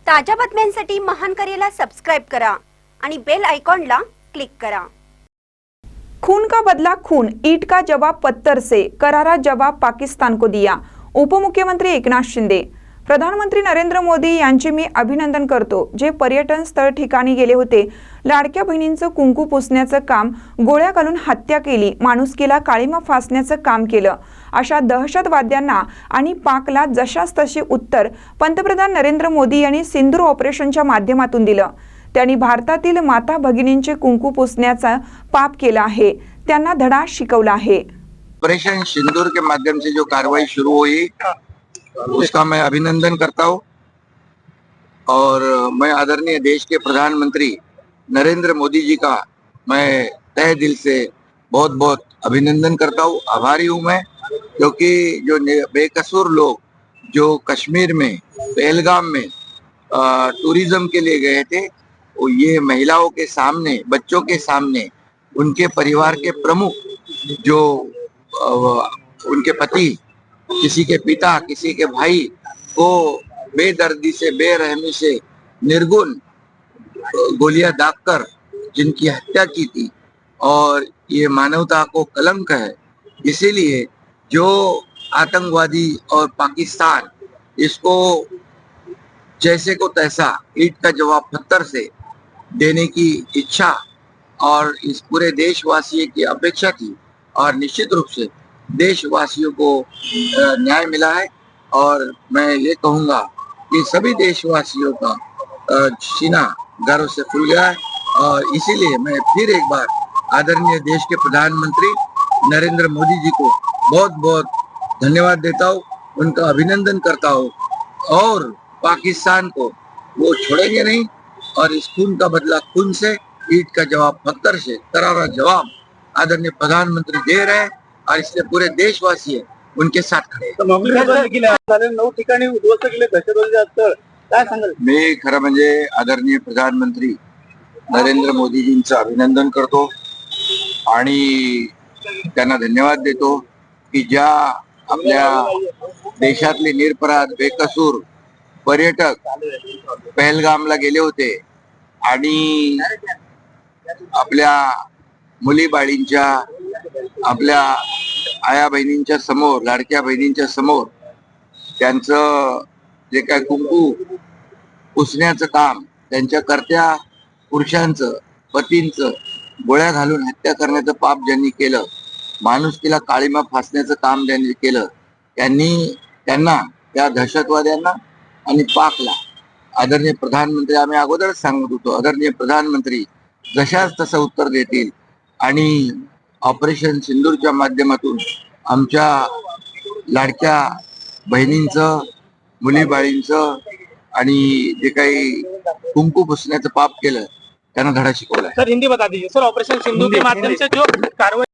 ताज्या बातम्यांसाठी महान करेला सबस्क्राइब करा आणि बेल आयकॉनला क्लिक करा। खून का बदला खून, ईट का जवाब पत्थर से, करारा जवाब पाकिस्तान को दिया। उपमुख्यमंत्री एकनाथ शिंदे। प्रधानमंत्री नरेंद्र मोदी यांचे मी अभिनंदन करतो, जे पर्यटन स्थळ ठिकाणी गेले होते, लाडक्या बहिणींचं कुंकू पुसण्याचं काम, गोळ्या घालून हत्या केली, माणुसकीला काळीमा फासण्याचं काम केलं। अशा दहशतवाद्यांना आणि पाकला जशास तसे उत्तर पंतप्रधान नरेंद्र मोदी यांनी सिंदूर ऑपरेशनच्या माध्यमातून दिलं। त्यांनी भारतातील माता भगिनींचे कुंकू पुसण्याचा पाप केला आहे, त्यांना धडा शिकवला है। ऑपरेशन सिंदूर के माध्यम से जो कार्रवाई शुरू हुई उसका मैं अभिनंदन करता हूँ और मैं आदरणीय देश के प्रधानमंत्री नरेंद्र मोदी जी का मैं तहे दिल से बहुत बहुत अभिनंदन करता हूँ, आभारी हूँ मैं, क्योंकि जो बेकसूर लोग जो कश्मीर में पहलगाम में टूरिज्म के लिए गए थे, वो ये महिलाओं के सामने, बच्चों के सामने, उनके परिवार के प्रमुख जो उनके पति, किसी के पिता, किसी के भाई को बेदर्दी से, बेरहमी से, निर्गुण गोलियां दागकर जिनकी हत्या की थी, और ये मानवता को कलंक है। इसीलिए जो आतंकवादी और पाकिस्तान इसको जैसे को तैसा ईंट का जवाब पत्थर से देने की इच्छा और इस पूरे देशवासियों की अपेक्षा थी, और निश्चित रूप से देशवासियों को न्याय मिला है। और मैं ये कहूँगा कि सभी देशवासियों का सीना गर्व से फूल गया है, और इसीलिए मैं फिर एक बार आदरणीय देश के प्रधानमंत्री नरेंद्र मोदी जी को बहुत बहुत धन्यवाद देता हूँ, उनका अभिनंदन करता हूँ, और पाकिस्तान को वो छोड़ेंगे नहीं, और इस खून का बदला खून से, ईंट का जवाब पत्थर से, करारा जवाब आदरणीय प्रधानमंत्री दे रहे हैं, और इसलिए पूरे देशवासी उनके साथ खड़े हैं। मी खरं म्हणजे आदरणीय प्रधानमंत्री नरेंद्र मोदीजींचं अभिनंदन करतो आणि त्यांना धन्यवाद देतो की ज्या आपल्या देशातले निरपराध बेकसूर पर्यटक पहलगामला गेले होते आणि आपल्या मुली बाळींच्या, आपल्या आया बहिणींच्या समोर, लाडक्या बहिणींच्या समोर त्यांचं जे काय कुंकू पुसण्याचं काम, त्यांच्या कर्त्या पुरुषांचं, पतींचं गोळ्या घालून हत्या करण्याचं पाप ज्यांनी केलं, माणुसकीला काळीमा फासण्याचं काम ज्यांनी केलं, त्यांना त्या दहशतवाद्यांना आणि पाकला आदरणीय प्रधानमंत्री, आम्ही अगोदरच सांगत होतो, आदरणीय प्रधानमंत्री जशाच तसं उत्तर देतील आणि ऑपरेशन सिंदूरच्या माध्यमातून आमच्या लाडक्या बहिणींचं, मुलीबाळींचं आणि जे काही कुंकू पुसण्याचं पाप केलं त्यांना धडा शिकवला। सर हिंदी बता दीजिए सर, ऑपरेशन सिंदूर के माध्यम से जो कार्रवाई